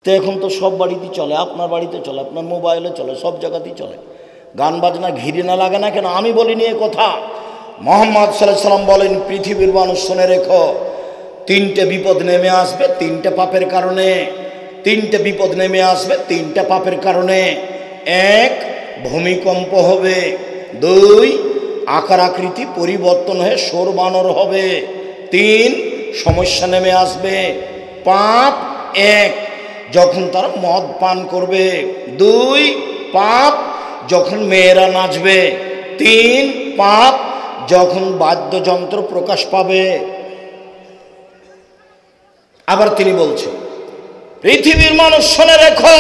তো এখন তো সব বাড়িতেই চলে, আপনার বাড়িতে চলে, আপনার মোবাইলে চলে, সব জায়গাতেই চলে। গান বাজনা ঘিরে না লাগে না কেন? আমি বলিনি এ কথা, মুহাম্মদ সাল্লাল্লাহু আলাইহি ওয়াসাল্লাম বলেন, পৃথিবীর মানুষ শুনে রেখো, তিনটে বিপদ নেমে আসবে তিনটে পাপের কারণে। তিনটে বিপদ নেমে আসবে তিনটে পাপের কারণে। এক, ভূমিকম্প হবে। দুই, আকার আকৃতি পরিবর্তন হয়ে সর বানর হবে। তিন, সমস্যা নেমে আসবে। পাপ এক, যখন তারা মদ পান করবে। দুই, পাপ যখন মেয়েরা নাচবে। তিন, পাপ যখন বাদ্যযন্ত্র প্রকাশ পাবে। আবার তিনি বলছেন, পৃথিবীর মানুষ শুনে রেখো,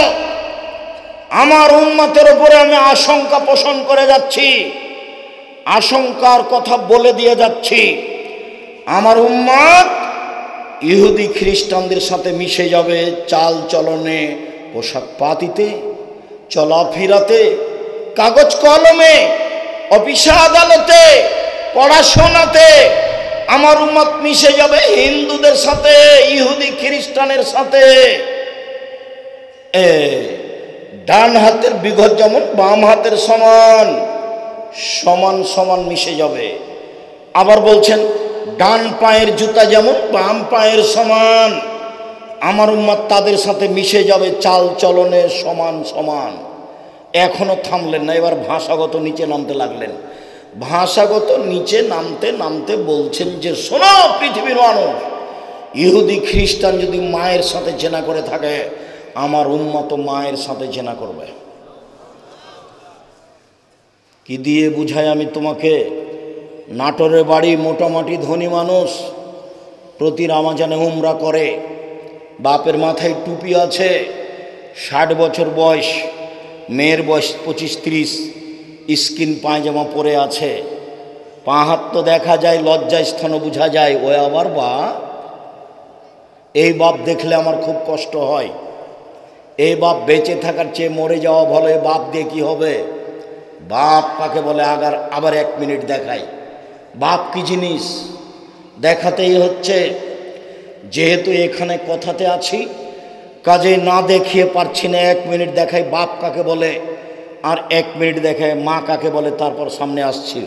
আমার উম্মতের উপরে আমি আশঙ্কা পোষণ করে যাচ্ছি, আশঙ্কার কথা বলে দিয়ে যাচ্ছি। আমার উম্মত ইহুদি খ্রিস্টানদের সাথে মিশে যাবে, চাল চলনে, পোশাক পাতিতে, চলাফেরাতে, কাগজ কলমে, অফিসে আদালতে, পড়াশোনাতে। আমার উম্মত মিশে যাবে হিন্দুদের সাথে, ইহুদি খ্রিস্টানের সাথে। ডান হাতের বিঘত যেমন বাম হাতের সমান, সমান সমান মিশে যাবে। আবার বলছেন, ডান পায়ের জুতা যেমন বাম পায়ের সমান, আমার উম্মত তাদের সাথে মিশে যাবে, চাল চলনে সমান সমান। এখনো থামলেন না, এবার ভাষাগত নিচে নামতে লাগলেন। ভাষাগত নিচে নামতে নামতে বলছেন যে, শোনো পৃথিবীর মানুষ, ইহুদি খ্রিস্টান যদি মায়ের সাথে জেনা করে থাকে, আমার উম্মত মায়ের সাথে জেনা করবে। কি দিয়ে বুঝাই আমি তোমাকে? নাটোরের বাড়ি, মোটামুটি ধনী মানুষ, প্রতি রমজানে উমরা করে, বাপের মাথায় টুপি আছে, 60 বছর বয়স, মেয়ের বয়স 25-30, স্কিন পায়জামা পরে আছে, পা হাত তো দেখা যায়, লজ্জায় স্থান বোঝা যায়। ও আবার বা, এই বাপ দেখলে আমার খুব কষ্ট হয়। এই বাপ বেঁচে থাকার চেয়ে মরে যাওয়া ভালো। এই বাপ দিয়ে কী হবে? বাপ কাকে বলে আবার 1 মিনিট দেখাই। বাপ কি জিনিস দেখাতেই হচ্ছে। যেহেতু এখানে কথাতে আছি, কাজে না দেখিয়ে পারছি না, 1 মিনিট দেখাই বাপ কাকে বলে, আর 1 মিনিট দেখায় মা কাকে বলে, তারপর সামনে আসছি।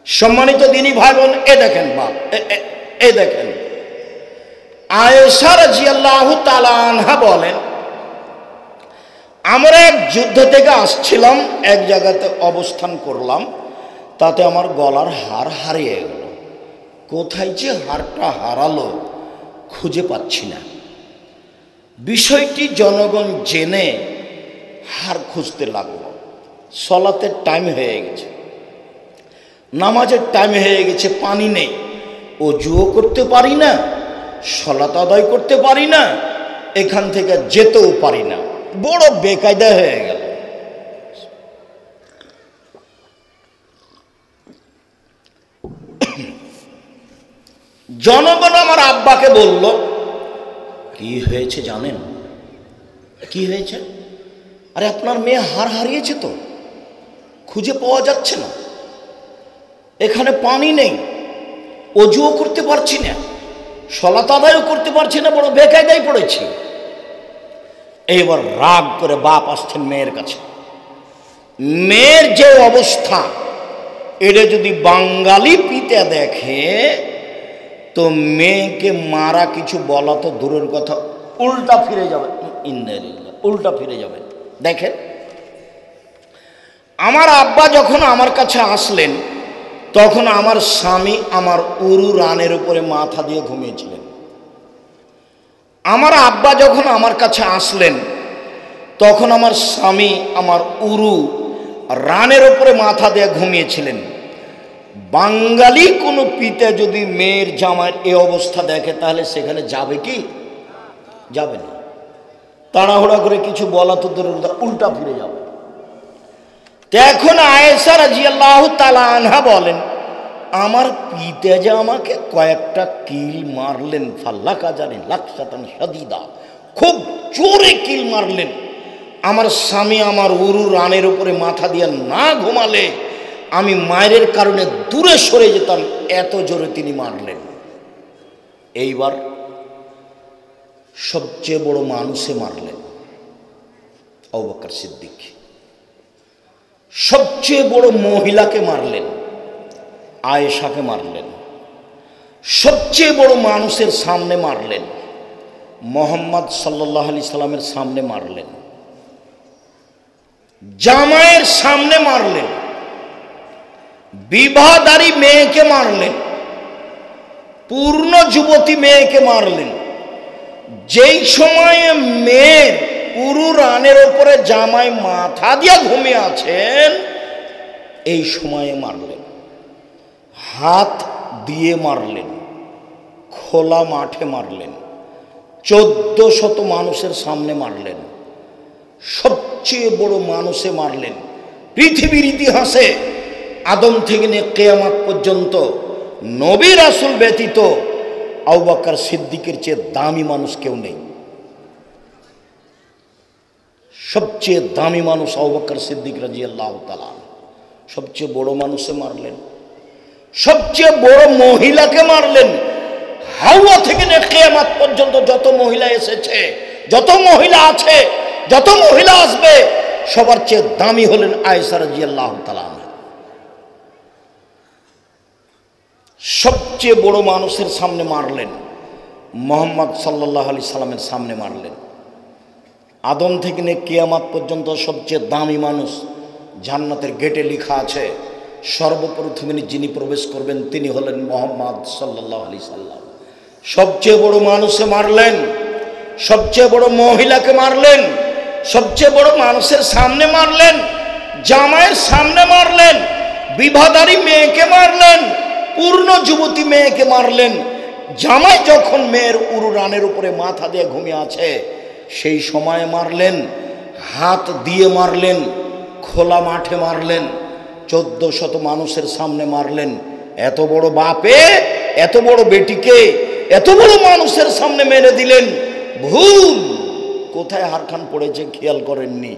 সম্মানিত দিনী ভাই বোন, এ দেখেন বাপ, এ দেখেন। আয়েশা রাদিয়াল্লাহু তাআলা আনহা বলেন, আমরা এক যুদ্ধ থেকে আসছিলাম, এক জায়গাতে অবস্থান করলাম, তাতে আমার গলার হার হারিয়ে গেল। কোথায় যে হারটা হারালো খুঁজে পাচ্ছি না। বিষয়টি জনগণ জেনে হার খুঁজতে লাগলো। সলাতের টাইম হয়ে গেছে, নামাজের টাইম হয়ে গেছে, পানি নেই, ওযুও করতে পারি না, সলাত আদায় করতে পারি না, এখান থেকে যেতেও পারি না, বড় বেকায়দা হয়ে গেল। জনগণ আমার আব্বাকে বলল, কি হয়েছে জানেন? কি হয়েছে? আরে আপনার মেয়ে হার হারিয়েছে তো, খুঁজে পাওয়া যাচ্ছে না, এখানে পানি নেই, ওযুও করতে পারছি না, সলাত আদায়ও করতে পারছি না, বড় বেকায়দায় পড়েছি। এইবার রাগ করে বাপ আসছেন মেয়ের কাছে। মেয়ের যে অবস্থা, এটা যদি বাঙালি পিতা দেখে তো মেয়েকে মারা কিছু বলা তো দূরের কথা, উল্টা ফিরে যাবে, উল্টা ফিরে যাবে। দেখেন, আমার আব্বা যখন আমার কাছে আসলেন, তখন আমার স্বামী আমার উরু রানের উপরে মাথা দিয়ে ঘুমিয়েছিলেন। আমার আব্বা যখন আমার কাছে আসলেন, তখন আমার স্বামী আমার উরু রানের উপরে মাথা দিয়ে ঘুমিয়েছিলেন। বাঙালি কোনো পিতা যদি মেয়ের জামাইয়ের এই অবস্থা দেখে, তাহলে সেখানে যাবে কি? যাবে না। তাড়াহুড়া করে কিছু বলা তো দূরের কথা, উল্টা ফিরে যাবে। এখন আয়েশা রাদিয়াল্লাহু তাআলা আনহা বলেন, আমার পিতা যে আমাকে কয়েকটা কিল মারলেন, ফাল্লাকা জানি লাকসাতান শাদীদা, খুব জোরে কিল মারলেন। আমার স্বামী আমার উরু রানের উপরে মাথা দিয়ে না ঘুমালে আমি মায়ের কারণে দূরে সরে যেতাম, এত জোরে তিনি মারলেন। এইবার সবচেয়ে বড় মানুষে মারলেন আবু বকর সিদ্দিক। সবচেয়ে বড় মহিলাকে মারলেন, আয়েশাকে মারলেন। সবচেয়ে বড় মানুষের সামনে মারলেন, মুহাম্মদ সাল্লাল্লাহু আলাইহি সাল্লামের সামনে মারলেন, জামাইয়ের সামনে মারলেন, বিবাহদারী মেয়েকে মারলেন, পূর্ণ যুবতী মেয়েকে মারলেন। যেই সময়ে মেয়ের পুরু রানের ওপরে জামাই মাথা দিয়া ঘুমিয়ে আছেন, এই সময়ে মারলেন। হাত দিয়ে মারলেন, খোলা মাঠে মারলেন, 1400 মানুষের সামনে মারলেন। সবচেয়ে বড় মানুষে মারলেন। পৃথিবীর ইতিহাসে আদম থেকে নিয়ে কিয়ামত পর্যন্ত নবী রাসূল ব্যতীত আবু বকর সিদ্দিকের চেয়ে দামি মানুষ কেউ নেই। সবচেয়ে দামি মানুষ আবু বকর সিদ্দিক রাদিয়াল্লাহু তাআলা। সবচেয়ে বড় মানুষে মারলেন, সবচেয়ে বড় মহিলাকে মারলেন। হাওয়া থেকে নিয়ে কিয়ামত পর্যন্ত যত মহিলা এসেছে, যত মহিলা আছে, যত মহিলা আসবে, সবার চেয়ে দামি হলেন আয়েশা রাদিয়াল্লাহু তাআলা। সবচেয়ে বড় মানুষের সামনে মারলেন, মুহাম্মদ সাল্লাল্লাহু আলাইহি সাল্লামের সামনে মারলেন। আদম থেকে নিয়ে কিয়ামত পর্যন্ত সবচেয়ে দামি মানুষ, জান্নাতের গেটে লেখা আছে সর্বপ্রথমে যিনি প্রবেশ করবেন তিনি হলেন মুহাম্মদ সাল্লাল্লাহু আলাইহি সাল্লাম। সবচেয়ে বড় মানুষে মারলেন, সবচেয়ে বড় মহিলাকে মারলেন, সবচেয়ে বড় মানুষের সামনে মারলেন, জামাইয়ের সামনে মারলেন, বিবাহদারী মেয়েকে মারলেন, পূর্ণ যুবতী মেয়েকে মারলেন। জামাই যখন মেয়ের উরু রানের উপরে মাথা দিয়ে ঘুমিয়ে আছে সেই সময় মারলেন। হাত দিয়ে মারলেন, খোলা মাঠে মারলেন, 1400 মানুষের সামনে মারলেন। এত বড় বাপে এত বড় বেটিকে এত বড় মানুষের সামনে মেরে দিলেন। ভুল কোথায় হারখান পড়েছে খেয়াল করেননি।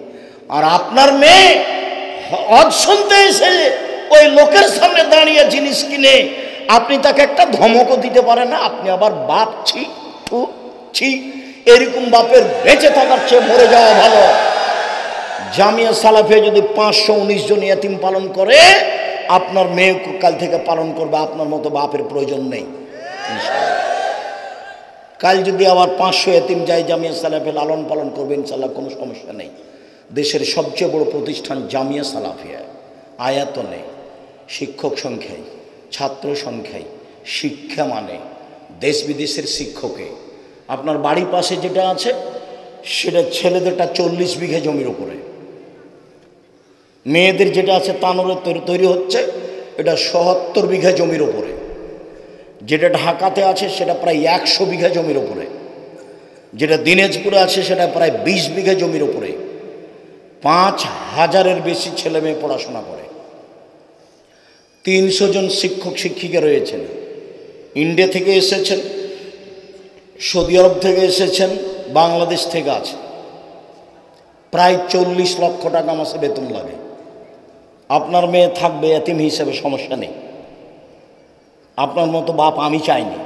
আর আপনার মেয়ে হজ শুনতে এসে ওই লোকের সামনে দাঁড়িয়ে জিনিস কিনে আপনি তাকে একটা ধমকও দিতে পারেন না, আপনি আবার বাপ ছি। এরকম বাপের বেঁচে থাকার চেয়ে মরে যাওয়া ভালো। জামিয়া সালাফিয়া যদি 519 জন ইয়াতিম পালন করে, আপনার মেয়ে কাল থেকে পালন করবে। আপনার মতো বাপের প্রয়োজন নেই। কাল যদি আবার 500 ইয়াতিম যায় জামিয়া সালাফিয়া লালন পালন করবে, ইনশাল্লাহ কোনো সমস্যা নেই। দেশের সবচেয়ে বড় প্রতিষ্ঠান জামিয়া সালাফিয়া। আয়াতনে, শিক্ষক সংখ্যায়, ছাত্র সংখ্যায়, শিক্ষা মানে দেশ বিদেশের শিক্ষকে। আপনার বাড়ির পাশে যেটা আছে সেটা ছেলেদেরটা 40 বিঘা জমির উপরে, মেয়েদের যেটা আছে তানোরে তৈরি হচ্ছে এটা 77 বিঘা জমির উপরে, যেটা ঢাকাতে আছে সেটা প্রায় 100 বিঘা জমির উপরে, যেটা দিনাজপুরে আছে সেটা প্রায় 20 বিঘা জমির উপরে। 5000-এর বেশি ছেলে মেয়ে পড়াশোনা করে। 300 জন শিক্ষক শিক্ষিকা রয়েছেন। ইন্ডিয়া থেকে এসেছেন, সৌদি আরব থেকে এসেছেন, বাংলাদেশ থেকে আছে। প্রায় 40 লক্ষ টাকা মাসে বেতন লাগে। আপনার মেয়ে থাকবে এতিম হিসেবে, সমস্যা নেই। আপনার মতো বাপ আমি চাইনি।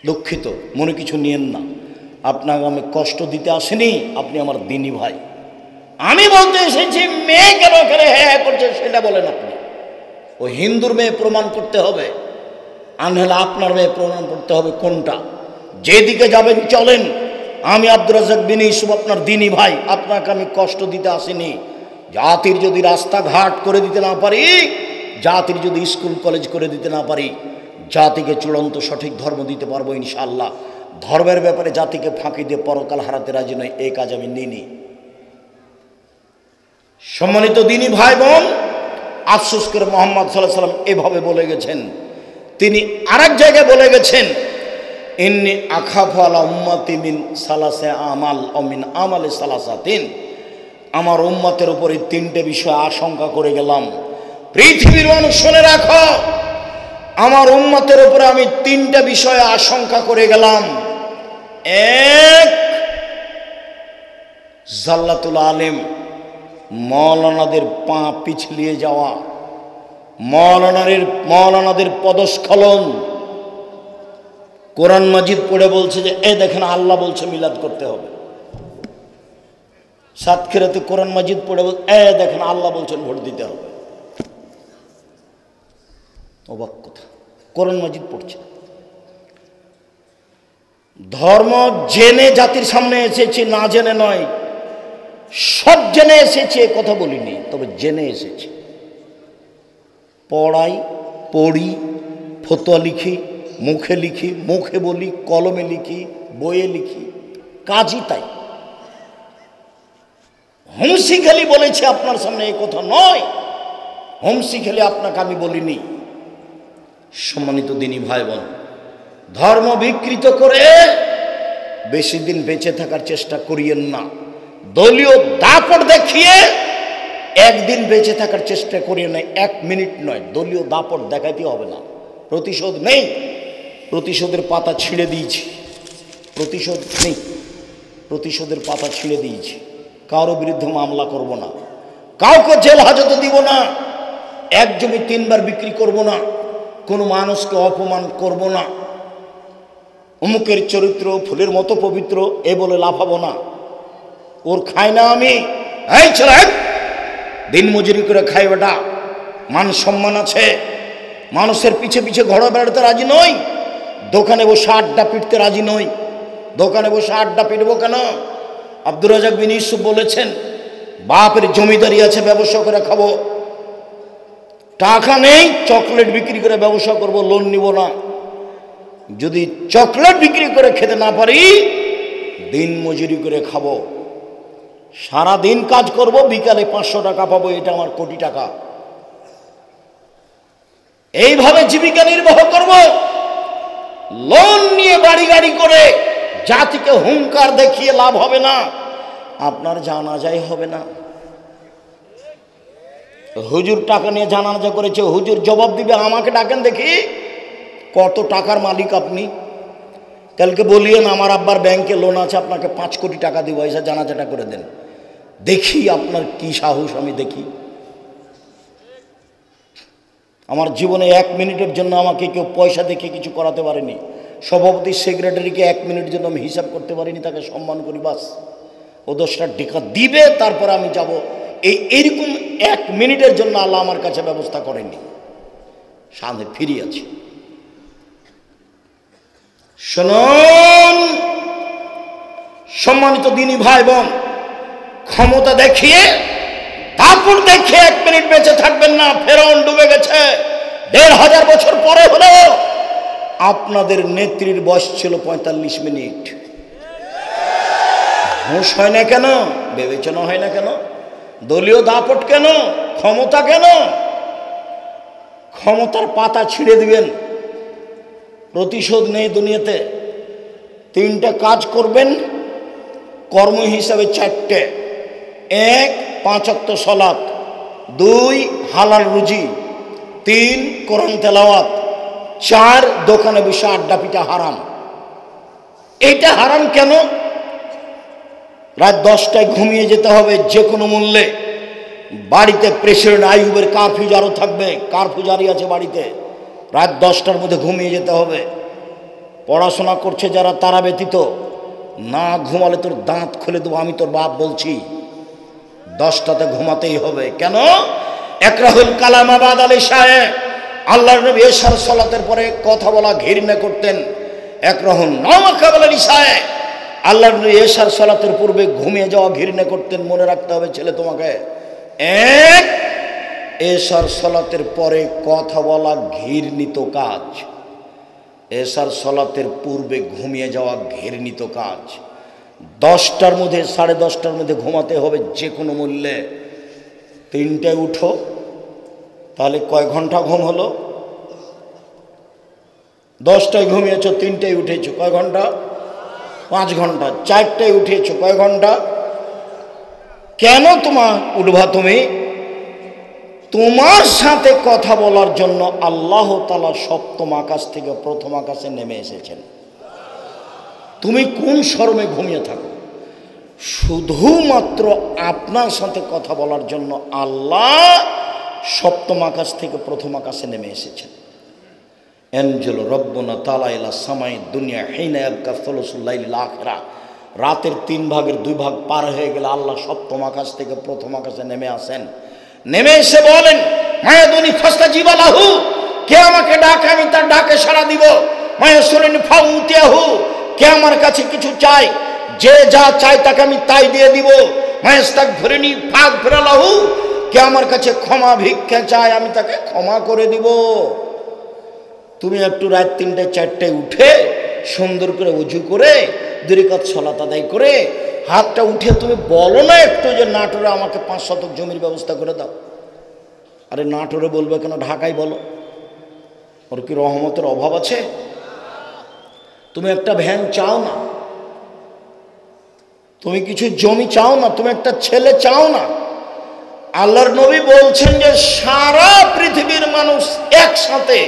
দুঃখিত, মনে কিছু নিয়েন না। আপনাকে আমি কষ্ট দিতে আসেনি, আপনি আমার দিনী ভাই। আমি বলতে এসেছি মেয়ে কেন করে হ্যাঁ করছে সেটা বলেন আপনি। ও হিন্দুর মেয়ে প্রমাণ করতে হবে, আনহলে আপনার মেয়ে প্রমাণ করতে হবে কোনটা। যেদিকে যাবেন চলেন। আমি আব্দুর রাজ্জাক বিন ইউসুফ আপনার দিনী ভাই, আপনাকে আমি কষ্ট দিতে আসিনি। জাতির যদি রাস্তাঘাট করে দিতে না পারি, জাতির যদি স্কুল কলেজ করে দিতে না পারি, জাতিকে চূড়ান্ত সঠিক ধর্ম দিতে পারবো ইনশাআল্লাহ। ধর্মের ব্যাপারে জাতিকে ফাঁকি দিয়ে পরকাল হারাতে রাজি নয়, এই কাজ আমি নিইনি। সম্মানিত দিনী ভাই বোন, আফসোস করে মুহাম্মদ সাল্লাল্লাহু আলাইহি সাল্লাম এভাবে বলে গেছেন। তিনি আরেক জায়গায় বলে গেছেন, ইন্নী আখাফু আলা উম্মতি মিন সালাসা আমাল ও মিন আমালে সালাসাতিন। আমার উম্মতের উপরে 3টে বিষয় আশঙ্কা করে গেলাম। পৃথিবীর মানুষ শুনে রাখো, আমার উম্মতের উপরে আমি 3টা বিষয়ে আশঙ্কা করে গেলাম। এক, জাল্লাতুল আলেম, মৌলানাদের পা পিছলিয়ে যাওয়া, মৌলানাদের পদস্খলন। কোরআন মাজিদ পড়ে বলছে যে এ দেখেন আল্লাহ বলছে মিলাদ করতে হবে। সাতক্ষীরাতে কোরআন মাজিদ পড়ে বল এ দেখেন আল্লাহ বলছেন ভোট দিতে হবে। অবাক কথা, কোরআন মাজিদ পড়ছে। ধর্ম জেনে জাতির সামনে এসেছি, না জেনে নয়। সব জেনে এসেছি এ কথা বলিনি, তবে জেনে এসেছি। পড়াই, পড়ি, ফতোয়া লিখি, মুখে লিখি, মুখে বলি, কলমে লিখি, বইয়ে লিখি, কাজই তাই। হুমসি খেলি বলেছে আপনার সামনে এই কথা নয়, হুমসি খেলে আপনাকে আমি বলিনি। সম্মানিত দিনী ভাই বোন, ধর্ম বিকৃত করে বেশি দিন বেঁচে থাকার চেষ্টা করিয়েন না। দলীয় দাপট দেখিয়ে একদিন বেঁচে থাকার চেষ্টা করিয়ে নেয়, 1 মিনিট নয়। দলীয় দাপট দেখাইতে হবে না, প্রতিশোধ নেই। প্রতিশোধের পাতা ছিঁড়ে দিয়েছি, প্রতিশোধ নেই, প্রতিশোধের পাতা ছিঁড়ে দিয়েছি। কারো বিরুদ্ধে মামলা করব না, কাউকে জেল হাজতে দিব না, এক জমি 3 বার বিক্রি করব না, কোনো মানুষকে অপমান করব না, অমুকের চরিত্র ফুলের মতো পবিত্র এ বলে লাফাবো না। ওর খাই না আমি, এই ছেলে দিন মজুরি করে খাই বেটা, মান সম্মান আছে। মানুষের পিছে পিছে ঘোড়া বেড়াতে রাজি নই, দোকানে বসে আড্ডা পিটতে রাজি নই। দোকানে বসে আড্ডা পিটবো কেন? আব্দুর রাজাক বিন ইউসুফ বলেছেন, বাপের জমিদারি আছে, ব্যবসা করে খাবো। টাকা নেই, চকলেট বিক্রি করে ব্যবসা করব, লোন নিব না। যদি চকলেট বিক্রি করে খেতে না পারি, দিন মজুরি করে খাবো। সারা দিন কাজ করব, বিকালে 500 টাকা পাবো, এটা আমার কোটি টাকা। এইভাবে জীবিকা নির্বাহ করব। লোন নিয়ে বাড়ি গাড়ি করে জাতিকে হুঙ্কার দেখিয়ে লাভ হবে না, আপনার জানাজাই হবে না। হুজুর টাকা নিয়ে জানাজা করেছে, হুজুর জবাব দিবে, আমাকে ডাকেন দেখি কত টাকার মালিক আপনি। কালকে বলিয়েন আমার আব্বার ব্যাংকে লোন আছে, আপনাকে 5 কোটি টাকা দিব, এসে জানাজাটা করে দেন, দেখি আপনার কি সাহস। আমি দেখি। আমার জীবনে 1 মিনিটের জন্য আমাকে কেউ পয়সা দেখে কিছু করাতে পারেনি। সভাপতি সেক্রেটারিকে 1 মিনিটের জন্য আমি হিসাব করতে পারিনি, তাকে সম্মান করি বাস। ও 10টা টাকা দিবে, তারপর আমি যাব। এইরকম 1 মিনিটের জন্য আল্লাহ আমার কাছে ব্যবস্থা করেনি। সামনে ফিরে আছি। শুনুন সম্মানিত দিনী ভাই বোন, ক্ষমতা দেখিয়ে, দাপট দেখিয়ে 1 মিনিট বেঁচে থাকবেন না। ফেরাউন ডুবে গেছে 1500 বছর পরে হলো। আপনাদের নেত্রীর বয়স ছিল 45 মিনিট। হুঁশ হয় না কেন? বিবেচনা হয় না কেন? দলীয় দাপট কেন? ক্ষমতা কেন? ক্ষমতার পাতা ছিঁড়ে দিবেন। প্রতিশোধ নেই দুনিয়াতে। 3টা কাজ করবেন কর্ম হিসাবে, 4টে। 1 5 ওয়াক্ত সালাত, 2 হালাল রুজি, 3 কোরআন তেলাওয়াত, 4 দোকানে বসে আড্ডা পিটা হারাম। এটা হারাম কেন? রাত 10টায় ঘুমিয়ে যেতে হবে যে কোনো মূল্যে। বাড়িতে প্রেসিডেন্ট আইয়ুবের কারফিউ আরও থাকবে, কারফিউ জারি আছে বাড়িতে। রাত 10টার মধ্যে ঘুমিয়ে যেতে হবে। পড়াশোনা করছে যারা, তারা ব্যতীত। না ঘুমালে তোর দাঁত খুলে দেবো, আমি তোর বাপ বলছি। 10টাতে ঘুমাতেই হবে। কেন? একরাহুল কালাম আবাদ আলী সাহেব আল্লাহর নবী এশার সালাতের পরে কথা বলা ঘৃণা করতেন। একরাহুল নামাকাবাল আলী সাহেব আল্লাহর নবী এশার সালাতের পূর্বে ঘুমিয়ে যাওয়া ঘৃণা করতেন। মনে রাখতে হবে ছেলে তোমাকে। 1 এশার সালাতের পরে কথা বলা ঘৃণিত কাজ, এশার সালাতের পূর্বে ঘুমিয়ে যাওয়া ঘৃণিত কাজ। 10টার মধ্যে 10:30টার মধ্যে ঘুমাতে হবে যে কোনো মূল্যে। 3টায় উঠো, তাহলে কয় ঘন্টা ঘুম হলো? 10টায় ঘুমিয়েছো, 3টায় উঠেছো, কয় ঘন্টা? 5 ঘন্টা। 4টায় উঠেছো, কয় ঘন্টা? কেন তোমার উঠবা তুমি? তোমার সাথে কথা বলার জন্য আল্লাহ তাআলা 7ম আকাশ থেকে 1ম আকাশে নেমে এসেছেন। তুমি কোন শরমে ঘুমিয়ে থাকো? শুধুমাত্র আপনার সাথে কথা বলার জন্য আল্লাহ 7ম আকাশ থেকে 1ম আকাশে নেমে এসেছেন। এনজেল রব্বনা তাআলা ইলা সামাই দুনিয়া হিনা ইয়াবকা সুলুসুল লাইলিল আখিরা। রাতের 3 ভাগের 2 ভাগ পার হয়ে গেলে আল্লাহ সপ্তম আকাশ থেকে প্রথম আকাশে নেমে আসেন। নেমে এসে বলেন, মায়াদুনি ফাস্তাজিবা লাহু, কে আমাকে ডাকে আমি তার ডাকে সাড়া দিব। মায়াসুলিনি ফাউতিয়াহু, কে আমার কাছে কিছু চাই, যে যা চাই তাকে আমি তাই দিয়ে দিব। মায়াস্তাগফিরনি ফাগফির লাহু, কে আমার কাছে ক্ষমা ভিক্ষা চায় আমি তাকে ক্ষমা করে দিব। তুমি একটু রাত 3টায় 4টায় উঠে সুন্দর করে ওযু করে 2 রাকাত সালাত আদায় করে হাতটা উঠে তুমি বলো না একটু যে নাটোরে আমাকে 5 শতক জমির ব্যবস্থা করে দাও। আরে নাটোরে বলবে কেন, ঢাকায় বলো। ওর কি রহমতের অভাব আছে? তুমি একটা ভ্যান চাও না, তুমি কিছু জমি চাও না, তুমি একটা ছেলে চাও না। আল্লাহর নবী বলছেন যে সারা পৃথিবীর মানুষ একসাথে,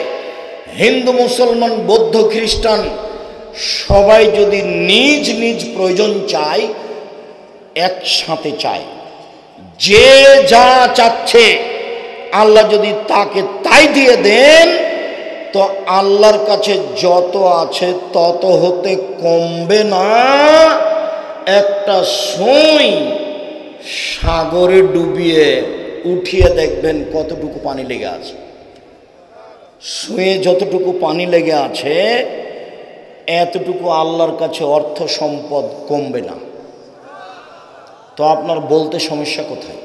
হিন্দু মুসলমান বৌদ্ধ খ্রিস্টান সবাই যদি নিজ নিজ প্রয়োজন চায়, একসাথে চায়, যে যা চাচ্ছে আল্লাহ যদি তাকে তাই দিয়ে দেন, তো আল্লাহর কাছে যত আছে তত হতে কমবে না। একটা সুই সাগরে ডুবিয়ে উঠিয়ে দেখবেন কতটুকু পানি লেগে আছে। সুয়ে যতটুকু পানি লেগে আছে এতটুকু আল্লাহর কাছে অর্থ সম্পদ কমবে না। তো আপনার বলতে সমস্যা কোথায়?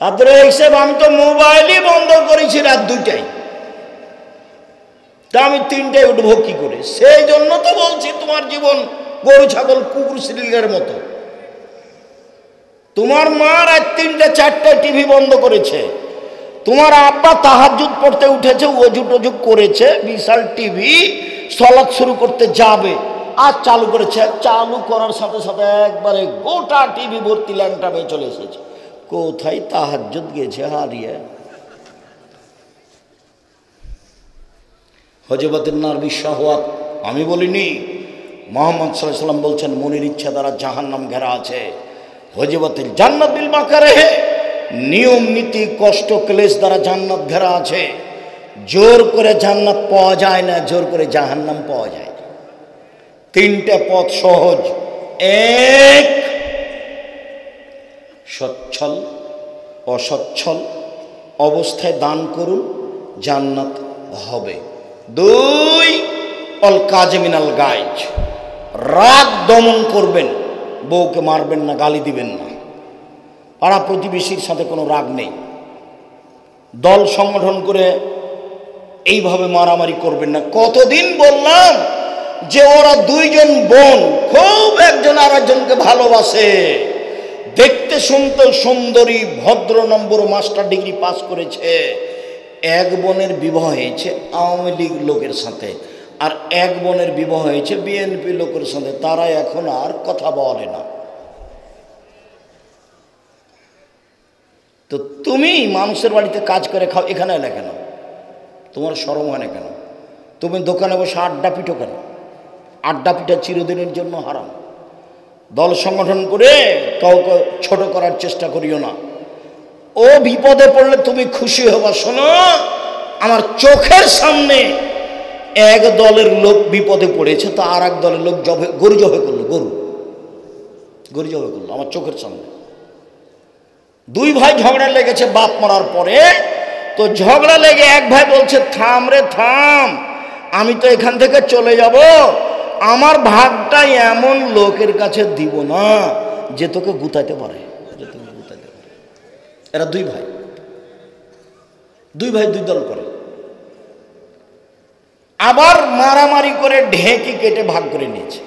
তাদের হিসেবে আমি তো মোবাইলই বন্ধ করেছি রাত 2টায়, তা আমি 3টায় উঠবো কি করে? সেই জন্য তো বলছি তোমার জীবন গরু ছাগল কুকুর শ্রীলের মতো। তোমার মা রাত 3টে 4টায় টিভি বন্ধ করেছে, তোমার আব্বা তাহাজ্জুদ পড়তে উঠেছে, ওযু টজু করেছে, বিশাল টিভি সালাত শুরু করতে যাবে আর চালু করেছে। চালু করার সাথে সাথে একবারে গোটা টিভি ভর্তি ল্যাংটা মেয়ে চলে এসেছে। কোথায় তাহাজ্জুদ গেছে হারিয়ে। হযরতুন নবী শাহওয়াত আমি বলিনি, মুহাম্মদ সাল্লাল্লাহু আলাইহি ওয়াসাল্লাম বলছেন মনের ইচ্ছা দ্বারা জাহান্নাম ঘেরা আছে। হযরতুল জান্নাত বিল মাকারিহ, নিয়ম নীতি কষ্ট ক্লেশ দ্বারা জান্নাত ঘেরা আছে। জোর করে জান্নাত পাওয়া যায় না, জোর করে জাহান্নাম পাওয়া যায়। 3টে পথ সহজ। 1, সচ্ছল অসচ্ছল অবস্থায় দান করুন, জান্নাত হবে। 2, অল কাজমিনাল গাইজ, রাগ দমন করবেন, বউকে মারবেন না, গালি দিবেন না, পাড়া প্রতিবেশীর সাথে কোনো রাগ নেই, দল সংগঠন করে এইভাবে মারামারি করবেন না। কতদিন বললাম যে ওরা 2 জন বোন খুব একজন আর একজনকে ভালোবাসে, দেখতে শুনতে সুন্দরী, ভদ্র নম্বর, মাস্টার ডিগ্রি পাস করেছে। এক বোনের বিবাহ হয়েছে আওয়ামী লীগ লোকের সাথে, আর এক বোনের বিবাহ হয়েছে বিএনপি লোকের সাথে। তারা এখন আর কথা বলে না। তো তুমি মানুষের বাড়িতে কাজ করে খাও, এখানে এলে কেন? তোমার শরম হয় না কেন? তুমি দোকানে বসে আড্ডা পিটো কেন? আড্ডা পিঠা চিরদিনের জন্য হারাম। দল সংগঠন করে কাউকে ছোট করার চেষ্টা করিও না। ও বিপদে পড়লে তুমি খুশি হবা। শোনো, আমার চোখের সামনে এক দলের লোক বিপদে পড়েছে, তো আর এক দলের লোক গরু জবে করলো, গরু জবে করলো আমার চোখের সামনে। 2 ভাই ঝগড়া লেগেছে বাপ মরার পরে। তো ঝগড়া লেগে এক ভাই বলছে, থাম রে থাম, আমি তো এখান থেকে চলে যাব, আমার ভাগটা এমন লোকের কাছে দিব না যে তোকে গুতাইতে পারে, যে তোকে গুতাইতে পারে। এরা 2 ভাই, 2 ভাই 2 দল করে, আবার মারামারি করে ঢেঁকি কেটে ভাগ করে নিয়েছে।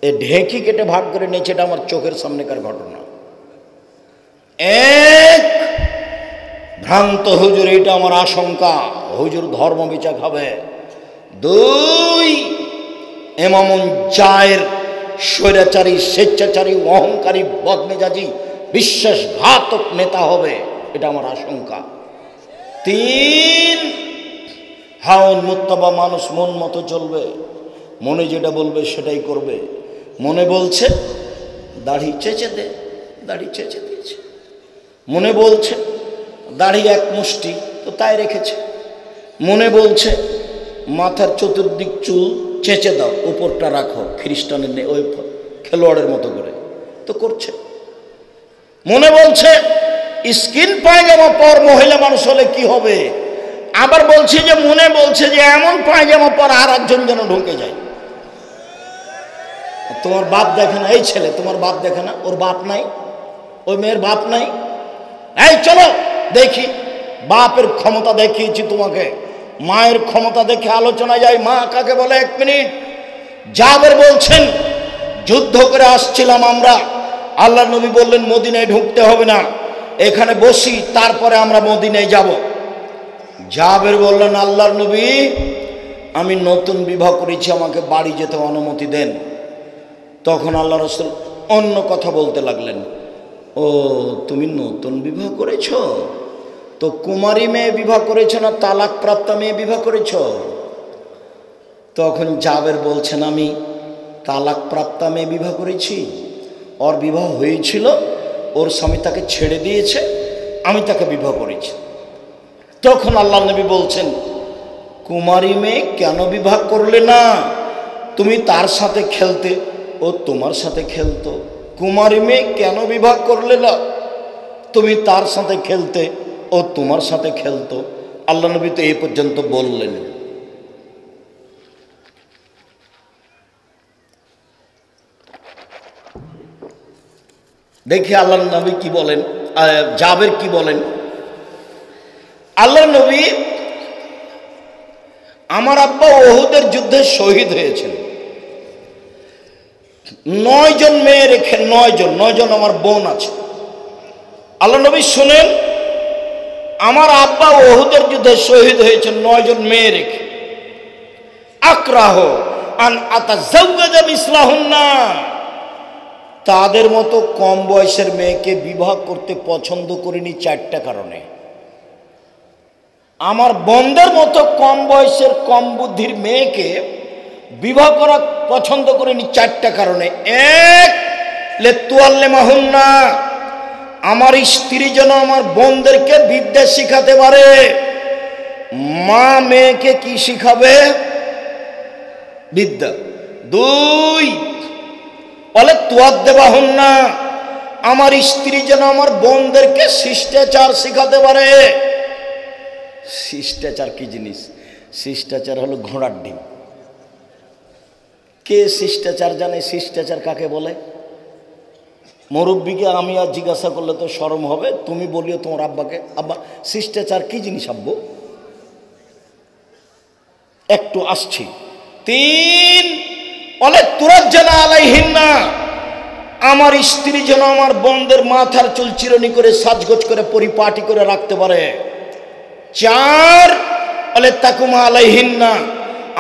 এই ঢেঁকি কেটে ভাগ করে নিয়েছে, এটা আমার চোখের সামনেকার ঘটনা। 1, ভ্রান্ত হুজুর, এটা আমার আশঙ্কা, হুজুর ধর্ম বিচার খাবে। 2, এমামুন জায়ের স্বৈরাচারী, স্বেচ্ছাচারী, অহংকারী, বদমেজাজি, বিশ্বাসঘাতক নেতা হবে, এটা আমার আশঙ্কা। 3, হাওন মুত্তাবা, মানুষ মন মতো চলবে, মনে যেটা বলবে সেটাই করবে। মনে বলছে দাড়ি চেঁচে দে, দাড়ি চেঁচে দিয়েছে। মনে বলছে দাড়ি 1 মুষ্টি, তো তাই রেখেছে। মনে বলছে মাথার চতুর্দিক চুল চেঁচে দাও, উপরটা রাখো, খ্রিস্টানের নেই ওই খেলোয়াড়ের মতো করে তো করছে। মনে বলছে স্কিন পায়জামা পর মহিলা মানুষ হলে কি হবে। আবার বলছে যে মনে বলছে যে এমন পায়জামা পর আর একজন যেন ঢুকে যায়। তোমার বাপ দেখে না, এই ছেলে তোমার বাপ দেখে না, ওর বাপ নাই, ওই মেয়ের বাপ নাই, এই চলো দেখি। বাপের ক্ষমতা দেখিয়েছি তোমাকে, মায়ের ক্ষমতা দেখে আলোচনা যায়। মা কাকে বলে? 1 মিনিট। জাবের বলছেন যুদ্ধ করে আসছিলাম আমরা, আল্লাহ নবী বললেন মদিনায় ঢুকতে হবে না, এখানে বসি, তারপরে আমরা মদিনায় যাব। জাবের বললেন আল্লাহর নবী আমি নতুন বিবাহ করেছি, আমাকে বাড়ি যেতে অনুমতি দেন। তখন আল্লাহ রাসূল অন্য কথা বলতে লাগলেন, ও তুমি নতুন বিবাহ করেছ, তো কুমারী মেয়ে বিবাহ করেছ না তালাক প্রাপ্ত মেয়ে বিবাহ করেছ? তখন জাবের বলছেন আমি তালাক প্রাপ্ত মেয়ে বিবাহ করেছি, ওর বিবাহ হয়েছিল, ওর স্বামী তাকে ছেড়ে দিয়েছে, আমি তাকে বিবাহ করেছি। তখন আল্লাহ নবী বলছেন কুমারী মেয়ে কেন বিবাহ করলে না? তুমি তার সাথে খেলতে, ও তোমার সাথে খেলতো। কুমারী মেয়ে কেন বিবাহ করলে না? তুমি তার সাথে খেলতে, ও তোমার সাথে খেলতো। আল্লাহ নবী তো এই পর্যন্ত বললেন। দেখি আল্লাহ নবী কি বলেন, জাবের কি বলেন। আল্লাহ নবী আমার আব্বা ওহুদের যুদ্ধে শহীদ হয়েছেন, 9 জন মেয়ে রেখে, 9 জন আমার বোন আছে। আল্লাহ নবী শুনেন আমার আব্বা ওহুদের যুদ্ধে শহীদ হয়েছেন 9 জন মেয়ে রেখে। আক্রাহ আন আতাজাওয়াজা মিসলাহুন্না, তাদের মতো কম বয়সের মেয়েকে বিবাহ করতে পছন্দ করিনি 4টা কারণে। আমার বোনদের মতো কম বয়সের কম বুদ্ধির মেয়েকে বিবাহ করা পছন্দ করিনি 4টা কারণে। 1 লেতুয়াল্লেমাহুন্না, আমার স্ত্রী যেন আমার বোনদেরকে বিদ্যা শিখাতে পারে। মা মেয়েকে কি শিখাবে? বিদ্যা। 2 বলে তুয়াদ্দেবাহুন্না, আমার স্ত্রী যেন আমার বোনদেরকে শিষ্টাচার শিখাতে পারে। শিষ্টাচার কি জিনিস? শিষ্টাচার হলো ঘোড়ার ডিম। কে শিষ্টাচার জানে? শিষ্টাচার কাকে বলে? মুরব্বীকে আমি আর জিজ্ঞাসা করলে তো শরম হবে, তুমি বলিও তোমার আব্বাকে, আব্বা শিষ্টাচার কি জিনিস আব্বু? একটু আসছি। 3 বলে তুরাজ্জানা আলাইহিন্না, আমার স্ত্রী যেন আমার বোনদের মাথার চুল চিরুনি করে সাজগোজ করে পরিপাটি করে রাখতে পারে। 4 বলে তাকুমা আলাইহিন্না,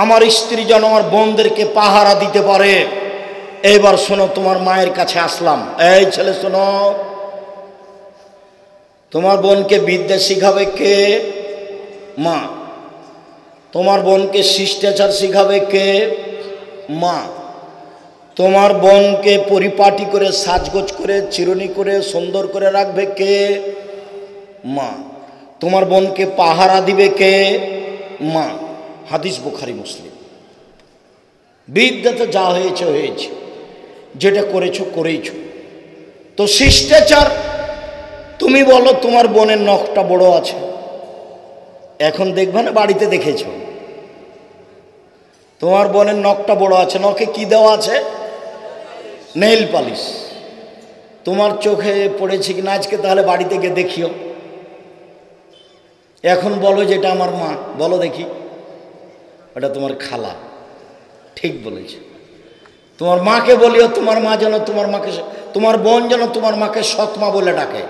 আমার স্ত্রী যেন আমার বোনদেরকে পাহারা দিতে পারে। এবার শোনো, তোমার মায়ের কাছে আসলাম। এই ছেলে শোনো, তোমার বোনকে বিদ্যা শিখাবে কে? মা। তোমার বোনকে শিষ্টাচার শিখাবে কে? মা। তোমার বোনকে পরিপাটি করে সাজগোজ করে চিরুনি করে সুন্দর করে রাখবে কে? মা। তোমার বোনকে পাহারা দিবে কে? মা। হাদিস বুখারী মুসলিম। বিদ্যা তো যা হয়েছে হয়েছে, যেটা করেছো করেইছো। তো শিষ্টাচার, তুমি বলো তোমার বোনের নখটা বড় আছে, এখন দেখবে না, বাড়িতে দেখেছো তোমার বোনের নখটা বড় আছে, নখে কি দেওয়া আছে? Nail polish. তোমার চোখে পড়েছে কিনা আজকে? তাহলে বাড়িতে গিয়ে দেখিও। এখন বলো যেটা আমার মা, বলো দেখি। ওটা তোমার খালা। ঠিক বলেছে। তোমার মাকে বলিও, তোমার মা যেন তোমার মাকে, তোমার বোন যেন তোমার মাকে সৎ মা বলে ডাকে।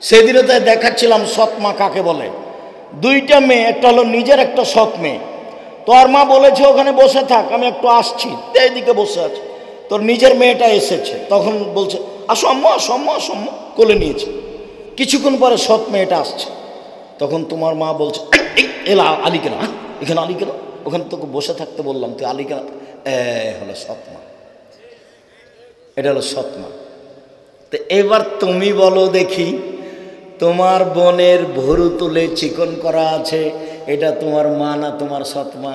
সেদিনও তাই দেখাচ্ছিলাম সৎ মা কাকে বলে। 2টা মেয়ে, একটা হলো নিজের, একটা সৎ মেয়ে। তোর মা বলেছে ওখানে বসে থাক, আমি একটু আসছি, এইদিকে বসে আছে। তোর নিজের মেয়েটা এসেছে, তখন বলছে আসো আম্মা, আসো আম্মা, আসো আম্মা, কোলে নিয়েছে। কিছুক্ষণ পরে সৎ মেয়েটা আসছে, তখন তোমার মা বলছে এলা আলী কেনা, এখানে আলী কেনা, ওখানে তোকে বসে থাকতে বললাম, তুই আলী কেনা। হলো সৎ মা, এটা হলো সৎ মা। তো এবার তুমি বলো দেখি, তোমার বোনের ভরু তুলে চিকন করা আছে, এটা তোমার মা না তোমার সৎমা?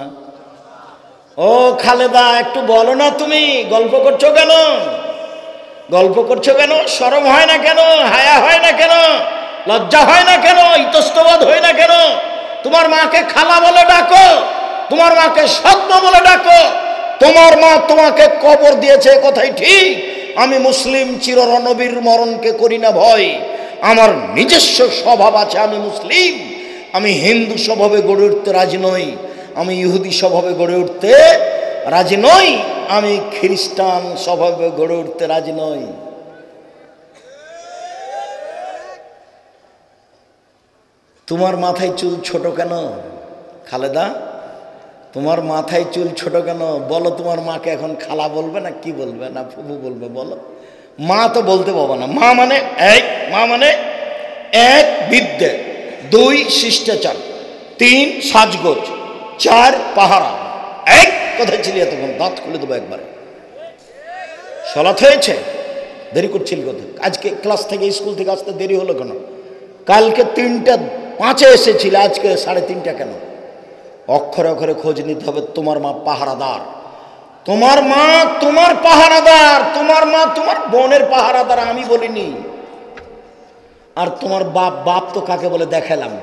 ও খালেদা, একটু বলো না, তুমি গল্প করছো কেন? গল্প করছো কেন? শরম হয় না কেন? হায়া হয় না কেন? লজ্জা হয় না কেন? ইতস্তবোধ হয় না কেন? তোমার মাকে খালা বলে ডাকো, তোমার মাকে সৎমা বলে ডাকো। তোমার মা তোমাকে কবর দিয়েছে, কথাই ঠিক। আমি মুসলিম, চিররণবীর মরণকে করি না ভয়। আমার নিজস্ব স্বভাব আছে, আমি মুসলিম। আমি হিন্দু স্বভাবে গড়ে উঠতে রাজি নই, আমি ইহুদি স্বভাবে গড়ে উঠতে রাজি নই, আমি খ্রিস্টান স্বভাবে গড়ে উঠতে রাজি নই। তোমার মাথায় চুল ছোট কেন খালেদা? তোমার মাথায় চুল ছোট কেন? বলো, তোমার মাকে এখন খালা বলবে না কি বলবে, না ফুফু বলবে? বলো। মা তো বলতে পারবো না। মা মানে এক, মা মানে এক বিদ্যে, দুই শিষ্টাচার, তিন সাজগোজ, চার পাহারা। এক কোথায় ছিলি এতক্ষণ? দাঁত খুলে দেবো একবারে। সলাৎ হয়েছে? দেরি করছিল কোথায়? আজকে ক্লাস থেকে, স্কুল থেকে আসতে দেরি হলো কেন? কালকে 3:05 এসেছিল, আজকে 3:30 কেন? অক্ষরে অক্ষরে খোঁজ নিতে হবে। তোমার মা পাহারাদার, তোমার মা তোমার পাহারাদার, তোমার মা তোমার বোনের পাহারাদার, আমি বলিনি। আর তোমার বাপ, বাপ তো কাকে বলে দেখালাম?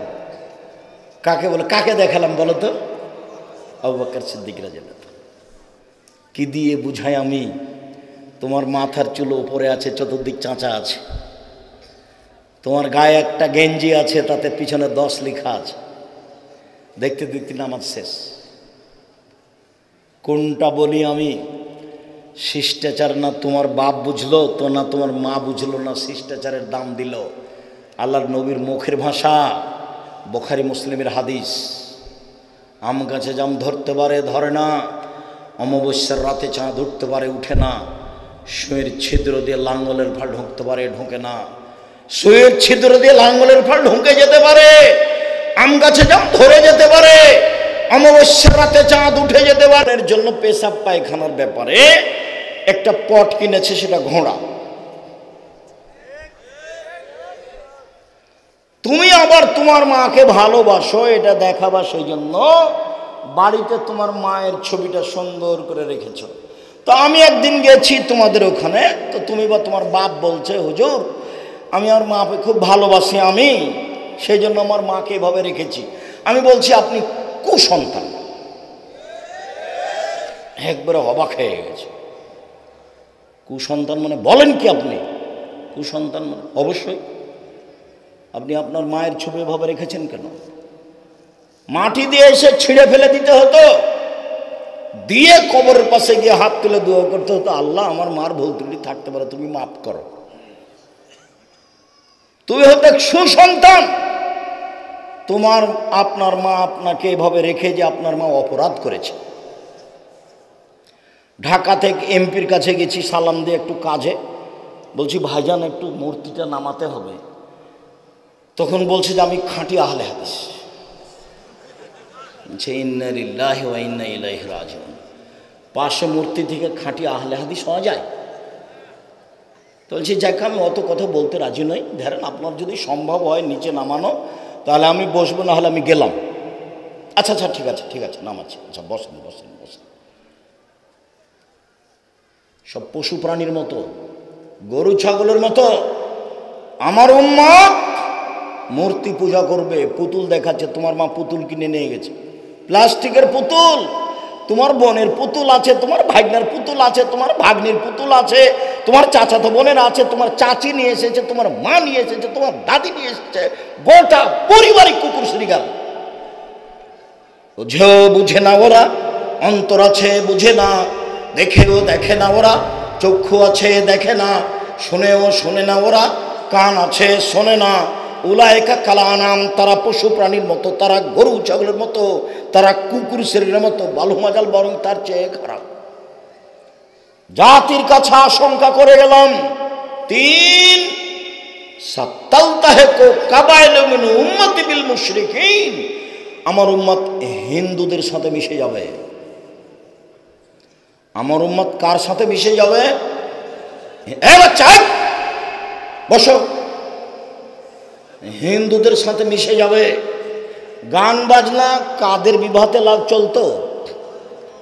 কাকে বলে, কাকে দেখালাম বলো তো? আবু বকর সিদ্দিক রাদিয়াল্লাহু আনহু। কি দিয়ে বুঝাই আমি? তোমার মাথার চুল উপরে আছে, চতুর্দিক চাঁচা আছে। তোমার গায়ে একটা গেঞ্জি আছে, তাতে পিছনে 10 লেখা আছে। দেখতে দেখতে নামাজ শেষ। কোনটা বলি আমি? শিষ্টাচার না তোমার বাপ বুঝলো তো, না তোমার মা বুঝলো, না শিষ্টাচারের দাম দিল। আল্লাহর নবীর মুখের ভাষা, বুখারী মুসলিমের হাদিস। আম গাছে জাম ধরতে পারে, ধরে না। অমাবস্যার রাতে চাঁদ উঠতে পারে, উঠে না। সুঁয়ের ছিদ্র দিয়ে লাঙ্গলের ফাল ঢুকতে পারে, ঢোকে না। সুঁয়ের ছিদ্র দিয়ে লাঙ্গলের ফাল ঢুকে যেতে পারে, আম গাছে জাম ধরে যেতে পারে, অমাবস্যার রাতে চাঁদ উঠে যেতে পারে। এর জন্য পেশাব পায়খানার ব্যাপারে একটা পট কিনেছে, সেটা ঘোড়া। তুমি আবার তোমার মাকে ভালোবাসো, এটা দেখাবা, সেই জন্য বাড়িতে তোমার মায়ের ছবিটা সুন্দর করে রেখেছো। তো আমি একদিন গেছি তোমাদের ওখানে, তো তুমি বা তোমার বাপ বলছে, হুজুর আমি আমার মাকে খুব ভালোবাসি, আমি সেই জন্য আমার মাকে এভাবে রেখেছি। আমি বলছি আপনি কুসন্তান। একবারে অবাক হয়ে গেছে। কুসন্তান মানে বলেন কি আপনি? কুসন্তান মানে অবশ্যই আপনি আপনার মায়ের ছবি এভাবে রেখেছেন কেন? মাটি দিয়ে এসে ছিঁড়ে ফেলে দিতে হতো, দিয়ে কবরের পাশে গিয়ে হাত তুলে দোয়া করতে হতো, আল্লাহ আমার মার ভুল ত্রুটি থাকতে পারে, তুমি মাফ করো। তুমি হতে সুসন্তান। তোমার আপনার মা আপনাকে এভাবে রেখে যে আপনার মা অপরাধ করেছে। ঢাকা থেকে এমপির কাছে গেছি সালাম দিয়ে একটু কাজে, বলছি ভাইজান একটু মূর্তিটা নামাতে হবে। তখন বলছে যে আমি খাঁটি আহলে হাদিস। ইন্না লিল্লাহি ওয়া ইন্না ইলাইহি রাজিউন। পাশে মূর্তি থেকে খাঁটি আহলে হাদিস হওয়া যায়? তো বলছি যাক, আমি অত কথা বলতে রাজি নই, ধরেন আপনার যদি সম্ভব হয় নিচে নামানো, তাহলে আমি বসবো, না হলে আমি গেলাম। আচ্ছা আচ্ছা ঠিক আছে ঠিক আছে, নামাচ্ছি। আচ্ছা বসেন বসেন বসেন। সব পশু প্রাণীর মতো, গরু ছাগলের মতো আমার উম্মত মূর্তি পূজা করবে। পুতুল দেখাচ্ছে, তোমার মা পুতুল কিনে নিয়ে গেছে, প্লাস্টিকের পুতুল। তোমার বোনের পুতুল আছে, তোমার ভাগ্নের পুতুল আছে, তোমার ভাগ্নির পুতুল আছে, তোমার চাচাতো বোনের আছে, তোমার চাচি নিয়ে এসেছে, তোমার মা নিয়ে এসেছে, তোমার দাদি নিয়ে এসেছে, গোটা পারিবারিক কুকুর শ্রীগাল। বুঝেও বুঝে না ওরা, অন্তর আছে বুঝে না, দেখেও দেখে না ওরা, চক্ষু আছে দেখে না, শুনেও শোনে না ওরা, কান আছে শোনে না। উলায়েকা কালানাম, তারা পশু প্রাণীর মতো, তারা গরু ছাগলের মতো, তারা কুকুর শরীরের মতো, বালু মাজাল বরং তার চেয়ে খারাপ। জাতির কাছে আশঙ্কা করে গেলাম, 3 সাত্তালতাহেকু কাবাইলু মিন উম্মতি বিল মুশরিকিন, আমার উম্মত হিন্দুদের সাথে মিশে যাবে। আমার উম্মত কার সাথে মিশে যাবে? বাচ্চা বসো। হিন্দুদের সাথে মিশে যাবে। গান বাজনা কাদের বিবাহতে লাভ চলতো?